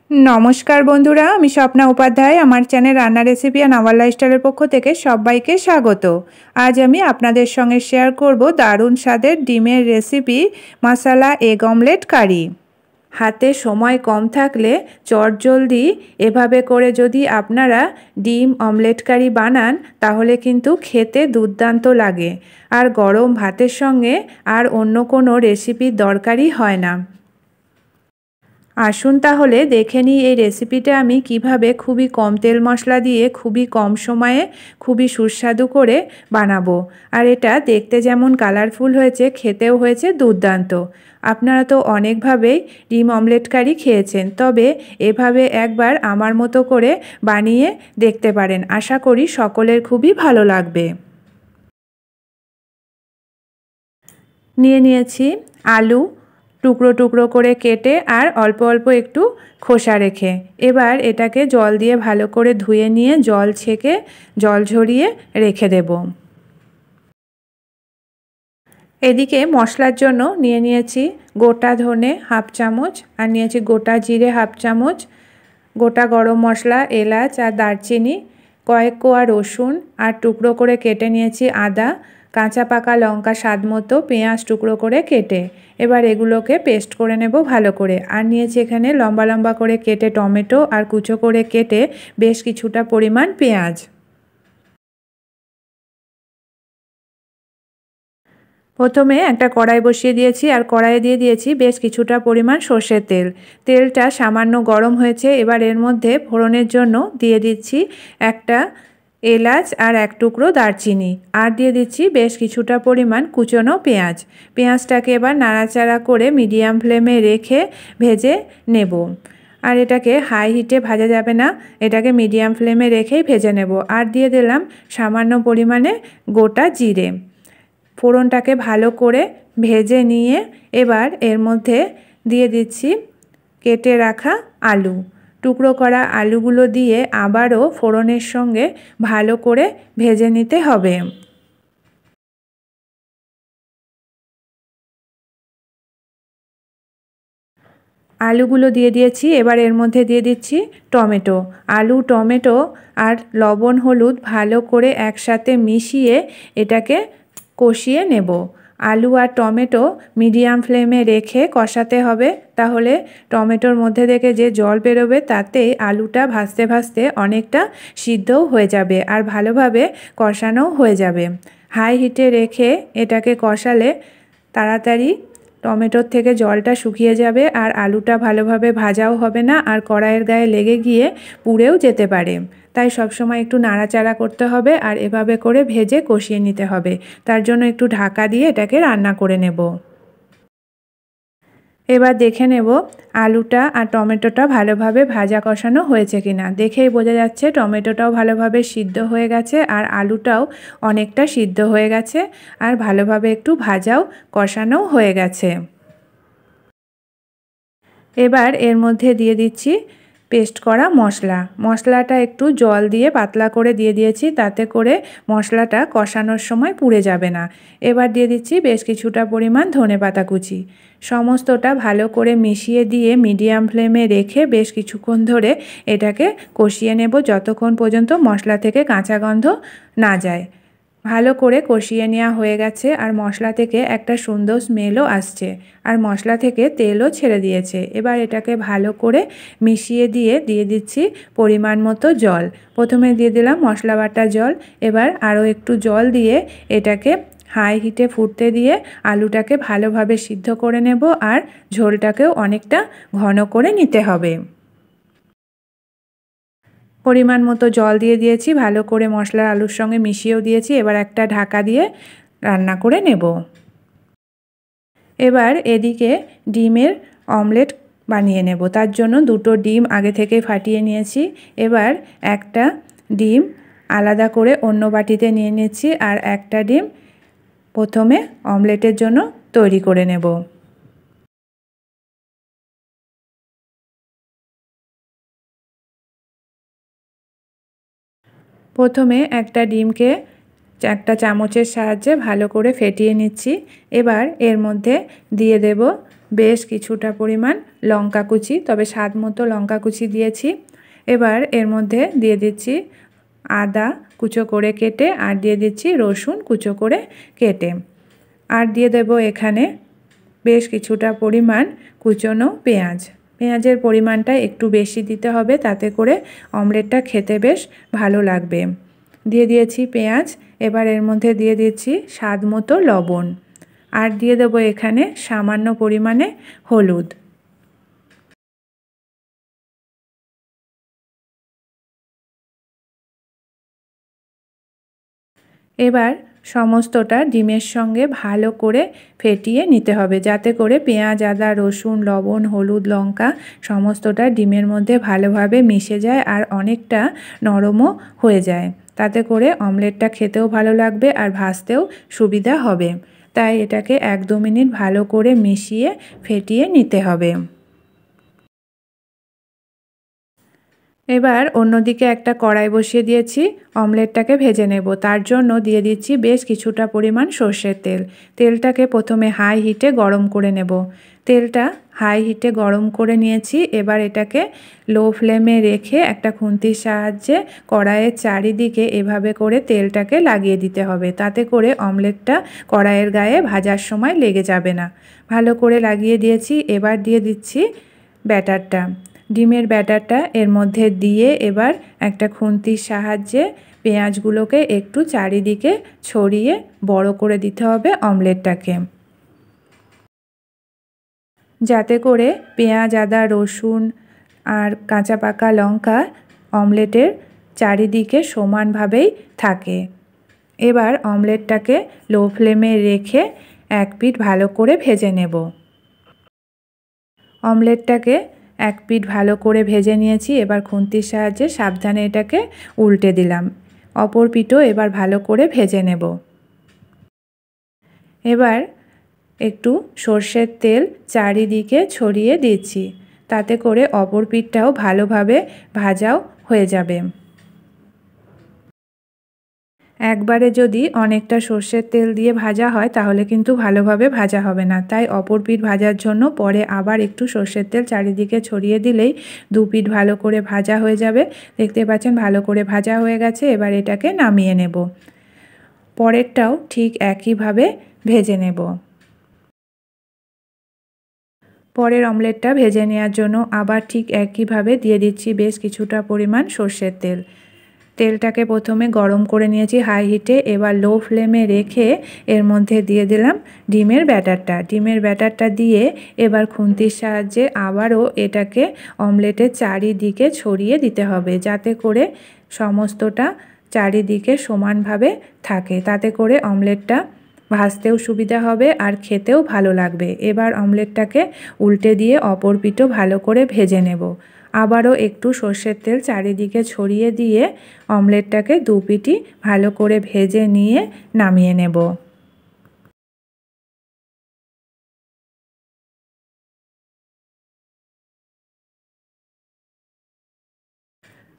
नमस्कार बंधुरा आमी स्वप्ना उपाध्याय आमार चैनल रान्ना रेसिपि एंड आवर लाइफस्टाइलेर पक्ष थेके सबाइके स्वागत। आज आमी आपनादेर संगे शेयर करब दारुण स्वादेर डिमेर रेसिपि मसाला एग अमलेट कारी। हाते समय कम थाकले चटजलदी एभाবে করে যদি আপনারা ডিম অমলেট কারি বানান তাহলে কিন্তু খেতে দুর্দান্ত লাগে আর গরম ভাতের সঙ্গে আর অন্য কোনো রেসিপির দরকারই হয় না। আসুন তাহলে দেখে নিই এই রেসিপিটা আমি কিভাবে খুবই কম তেল মশলা দিয়ে খুবই কম সময়ে খুবই সুস্বাদু করে বানাবো। আর এটা দেখতে যেমন কালারফুল হয়েছে খেতেও হয়েছে দুর্দান্ত। আপনারা তো অনেকভাবেই ডিম অমলেট কারি খেয়েছেন, তবে এভাবে একবার আমার মতো করে বানিয়ে দেখতে পারেন। আশা করি সকলের খুবই ভালো লাগবে। নিয়েছি আলু টুকরো টুকরো করে কেটে আর অল্প অল্প একটু খোসা রেখে এবার এটাকে জল দিয়ে ভালো করে ধুয়ে নিয়ে জল ছেঁকে জল ঝরিয়ে রেখে দেব। এদিকে মশলার জন্য নিয়েছি গোটা ধনে হাফ চামচ আর নিয়েছি গোটা জিরে হাফ চামচ, গোটা গরম মশলা, এলাচ আর দারচিনি, কয়েক কোয়া রসুন আর টুকরো করে কেটে নিয়েছি আদা, কাঁচা পাকা লঙ্কা স্বাদ মতো, পেঁয়াজ টুকরো করে কেটে এবার এগুলোকে পেস্ট করে নেব ভালো করে। আর নিয়েছি এখানে লম্বা লম্বা করে কেটে টমেটো আর কুচো করে কেটে বেশ কিছুটা পরিমাণ পেঁয়াজ। প্রথমে একটা কড়াই বসিয়ে দিয়েছি আর কড়াইয়ে দিয়ে দিয়েছি বেশ কিছুটা পরিমাণ সর্ষের তেল। তেলটা সামান্য গরম হয়েছে, এবার এর মধ্যে ফোড়নের জন্য দিয়ে দিচ্ছি একটা এলাচ আর এক টুকরো দারচিনি আর দিয়ে দিচ্ছি বেশ কিছুটা পরিমাণ কুচনো পেঁয়াজ। পেঁয়াজটাকে এবার নাড়াচাড়া করে মিডিয়াম ফ্লেমে রেখে ভেজে নেব। আর এটাকে হাই হিটে ভাজা যাবে না, এটাকে মিডিয়াম ফ্লেমে রেখেই ভেজে নেব। আর দিয়ে দিলাম সামান্য পরিমাণে গোটা জিরে। ফোড়নটাকে ভালো করে ভেজে নিয়ে এবার এর মধ্যে দিয়ে দিচ্ছি কেটে রাখা আলু। টুকরো করা আলুগুলো দিয়ে আবারও ফোড়নের সঙ্গে ভালো করে ভেজে নিতে হবে। আলুগুলো দিয়ে দিয়েছি, এবার এর মধ্যে দিয়ে দিচ্ছি টমেটো। আলু, টমেটো আর লবণ হলুদ ভালো করে একসাথে মিশিয়ে এটাকে কষিয়ে নেব। আলু আর টমেটো মিডিয়াম ফ্লেমে রেখে কষাতে হবে, তাহলে টমেটোর মধ্যে থেকে যে জল বেরোবে তাতেই আলুটা ভাজতে ভাজতে অনেকটা সিদ্ধও হয়ে যাবে আর ভালোভাবে কষানোও হয়ে যাবে। হাই হিটে রেখে এটাকে কষালে তাড়াতাড়ি টমেটোর থেকে জলটা শুকিয়ে যাবে আর আলুটা ভালোভাবে ভাজাও হবে না আর কড়াইয়ের গায়ে লেগে গিয়ে পুড়েও যেতে পারে। তাই সবসময় একটু নাড়াচাড়া করতে হবে আর এভাবে করে ভেজে কষিয়ে নিতে হবে। তার জন্য একটু ঢাকা দিয়ে এটাকে রান্না করে নেব। এবার দেখে নেব আলুটা আর টমেটোটা ভালোভাবে ভাজা কষানো হয়েছে কিনা। দেখেই বোঝা যাচ্ছে টমেটোটাও ভালোভাবে সিদ্ধ হয়ে গেছে আর আলুটাও অনেকটা সিদ্ধ হয়ে গেছে আর ভালোভাবে একটু ভাজাও কষানোও হয়ে গেছে। এবার এর মধ্যে দিয়ে দিচ্ছি পেস্ট করা মশলা। মশলাটা একটু জল দিয়ে পাতলা করে দিয়ে দিয়েছি, তাতে করে মশলাটা কষানোর সময় পুড়ে যাবে না। এবার দিয়ে দিচ্ছি বেশ কিছুটা পরিমাণ ধনেপাতা কুচি। সমস্তটা ভালো করে মিশিয়ে দিয়ে মিডিয়াম ফ্লেমে রেখে বেশ কিছুক্ষণ ধরে এটাকে কষিয়ে নেব, যতক্ষণ পর্যন্ত মশলা থেকে কাঁচা গন্ধ না যায়। ভালো করে কষিয়ে নেওয়া হয়ে গেছে আর মশলা থেকে একটা সুন্দর স্মেলও আসছে আর মশলা থেকে তেলও ছেড়ে দিয়েছে। এবার এটাকে ভালো করে মিশিয়ে দিয়ে দিচ্ছি পরিমাণ মতো জল। প্রথমে দিয়ে দিলাম মশলা বাটা জল, এবার আরও একটু জল দিয়ে এটাকে হাই হিটে ফুটতে দিয়ে আলুটাকে ভালোভাবে সিদ্ধ করে নেব আর ঝোলটাকেও অনেকটা ঘন করে নিতে হবে। পরিমাণ মতো জল দিয়ে দিয়েছি, ভালো করে মশলার আলুর সঙ্গে মিশিয়েও দিয়েছি। এবার একটা ঢাকা দিয়ে রান্না করে নেব। এবার এদিকে ডিমের অমলেট বানিয়ে নেব। তার জন্য দুটো ডিম আগে থেকে ফাটিয়ে নিয়েছি। এবার একটা ডিম আলাদা করে অন্য বাটিতে নিয়ে নিচ্ছি আর একটা ডিম প্রথমে অমলেটের জন্য তৈরি করে নেব। প্রথমে একটা ডিমকে একটা চামচের সাহায্যে ভালো করে ফেটিয়ে নিচ্ছি। এবার এর মধ্যে দিয়ে দেব বেশ কিছুটা পরিমাণ লঙ্কা কুচি, তবে স্বাদ মতো লঙ্কা কুচি দিয়েছি। এবার এর মধ্যে দিয়ে দিচ্ছি আদা কুচো করে কেটে, আর দিয়ে দিচ্ছি রসুন কুচো করে কেটে, আর দিয়ে দেব এখানে বেশ কিছুটা পরিমাণ কুচনো পেঁয়াজ। পেঁয়াজের পরিমাণটা একটু বেশি দিতে হবে, তাতে করে অমলেটটা খেতে বেশ ভালো লাগবে। দিয়ে দিয়েছি পেঁয়াজ। এবার এর মধ্যে দিয়ে দিচ্ছি স্বাদ মতো লবণ, আর দিয়ে দেব এখানে সামান্য পরিমাণে হলুদ। এবার সমস্তটা ডিমের সঙ্গে ভালো করে ফেটিয়ে নিতে হবে, যাতে করে পেঁয়াজ, আদা, রসুন, লবণ, হলুদ, লঙ্কা সমস্তটা ডিমের মধ্যে ভালোভাবে মিশে যায় আর অনেকটা নরমও হয়ে যায়। তাতে করে অমলেটটা খেতেও ভালো লাগবে আর ভাজতেও সুবিধা হবে। তাই এটাকে 1-2 মিনিট ভালো করে মিশিয়ে ফেটিয়ে নিতে হবে। এবার অন্যদিকে একটা কড়াই বসিয়ে দিয়েছি, অমলেটটাকে ভেজে নেব। তার জন্য দিয়ে দিচ্ছি বেশ কিছুটা পরিমাণ সর্ষের তেল। তেলটাকে প্রথমে হাই হিটে গরম করে নেব। তেলটা হাই হিটে গরম করে নিয়েছি। এবার এটাকে লো ফ্লেমে রেখে একটা খুন্তির সাহায্যে কড়াইয়ের চারিদিকে এভাবে করে তেলটাকে লাগিয়ে দিতে হবে, তাতে করে অমলেটটা কড়াইয়ের গায়ে ভাজার সময় লেগে যাবে না। ভালো করে লাগিয়ে দিয়েছি। এবার দিয়ে দিচ্ছি ব্যাটারটা। ডিমের ব্যাটারটা এর মধ্যে দিয়ে এবার একটা খুন্তির সাহায্যে পেঁয়াজগুলোকে একটু চারিদিকে ছড়িয়ে বড় করে দিতে হবে অমলেটটাকে, যাতে করে পেঁয়াজ, আদা, রসুন আর কাঁচা পাকা লঙ্কা অমলেটের চারিদিকে সমানভাবেই থাকে। এবার অমলেটটাকে লো ফ্লেমে রেখে এক পিঠ ভালো করে ভেজে নেব। অমলেটটাকে এক পিঠ ভালো করে ভেজে নিয়েছি। এবার খুন্তির সাহায্যে সাবধানে এটাকে উল্টে দিলাম। অপর পিঠও এবার ভালো করে ভেজে নেব। এবার একটু সর্ষের তেল চারিদিকে ছড়িয়ে দিচ্ছি, তাতে করে অপর পিঠটাও ভালোভাবে ভাজাও হয়ে যাবে। একবারে যদি অনেকটা সর্ষের তেল দিয়ে ভাজা হয় তাহলে কিন্তু ভালোভাবে ভাজা হবে না। তাই অপর পিঠ ভাজার জন্য পরে আবার একটু সর্ষের তেল চারিদিকে ছড়িয়ে দিলেই দু পিঠ ভালো করে ভাজা হয়ে যাবে। দেখতে পাচ্ছেন ভালো করে ভাজা হয়ে গেছে। এবার এটাকে নামিয়ে নেব। পরেরটাও ঠিক একইভাবে ভেজে নেব। পরের অমলেটটা ভেজে নেওয়ার জন্য আবার ঠিক একইভাবে দিয়ে দিচ্ছি বেশ কিছুটা পরিমাণ সর্ষের তেল। তেলটাকে প্রথমে গরম করে নিয়েছি হাই হিটে। এবার লো ফ্লেমে রেখে এর মধ্যে দিয়ে দিলাম ডিমের ব্যাটারটা। ডিমের ব্যাটারটা দিয়ে এবার খুন্তির সাহায্যে আবারও এটাকে অমলেটের চারিদিকে ছড়িয়ে দিতে হবে, যাতে করে সমস্তটা চারিদিকে সমানভাবে থাকে। তাতে করে অমলেটটা ভাজতেও সুবিধা হবে আর খেতেও ভালো লাগবে। এবার অমলেটটাকে উল্টে দিয়ে অপর পিঠও ভালো করে ভেজে নেব। আবারও একটু সর্ষের তেল চারিদিকে ছড়িয়ে দিয়ে অমলেটটাকে দু পিঠই ভালো করে ভেজে নিয়ে নামিয়ে নেব।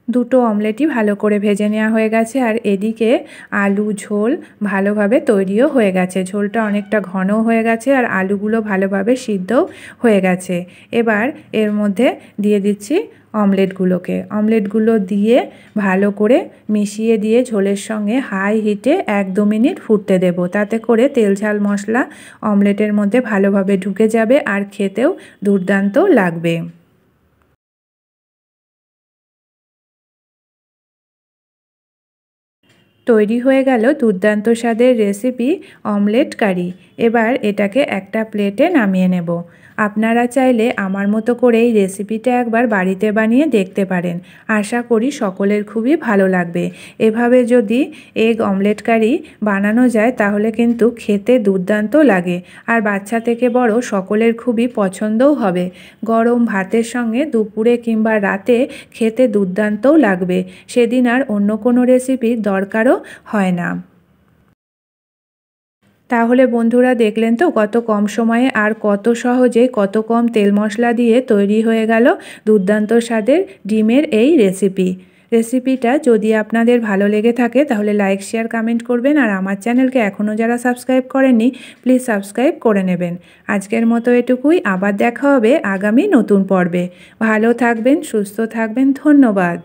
দুটো অমলেটই ভালো করে ভেজে নেওয়া হয়ে গেছে, আর এদিকে আলু ঝোল ভালোভাবে তৈরিও হয়ে গেছে। ঝোলটা অনেকটা ঘনও হয়ে গেছে আর আলুগুলো ভালোভাবে সিদ্ধও হয়ে গেছে। এবার এর মধ্যে দিয়ে দিচ্ছি অমলেটগুলোকে। অমলেটগুলো দিয়ে ভালো করে মিশিয়ে দিয়ে ঝোলের সঙ্গে হাই হিটে 1-2 মিনিট ফুটতে দেব, তাতে করে তেল ঝাল মশলা অমলেটের মধ্যে ভালোভাবে ঢুকে যাবে আর খেতেও দুর্দান্ত লাগবে। তৈরি হয়ে গেল দুর্দান্ত স্বাদের রেসিপি অমলেট কারি। এবার এটাকে একটা প্লেটে নামিয়ে নেব। আপনারা চাইলে আমার মতো করে এই রেসিপিটা একবার বাড়িতে বানিয়ে দেখতে পারেন। আশা করি সকলের খুবই ভালো লাগবে। এভাবে যদি এগ অমলেট কারি বানানো যায় তাহলে কিন্তু খেতে দুর্দান্ত লাগে, আর বাচ্চা থেকে বড় সকলের খুবই পছন্দও হবে। গরম ভাতের সঙ্গে দুপুরে কিংবা রাতে খেতে দুর্দান্তও লাগবে। সেদিন আর অন্য কোনো রেসিপির দরকারও হয় না। তাহলে বন্ধুরা দেখলেন তো কত কম সময়ে আর কত সহজে কত কম তেল মশলা দিয়ে তৈরি হয়ে গেল দুর্দান্ত স্বাদের ডিমের এই রেসিপি। রেসিপিটা যদি আপনাদের ভালো লেগে থাকে তাহলে লাইক শেয়ার কমেন্ট করবেন, আর আমার চ্যানেলকে এখনও যারা সাবস্ক্রাইব করেননি প্লিজ সাবস্ক্রাইব করে নেবেন। আজকের মতো এটুকুই, আবার দেখা হবে আগামী নতুন পর্বে। ভালো থাকবেন, সুস্থ থাকবেন, ধন্যবাদ।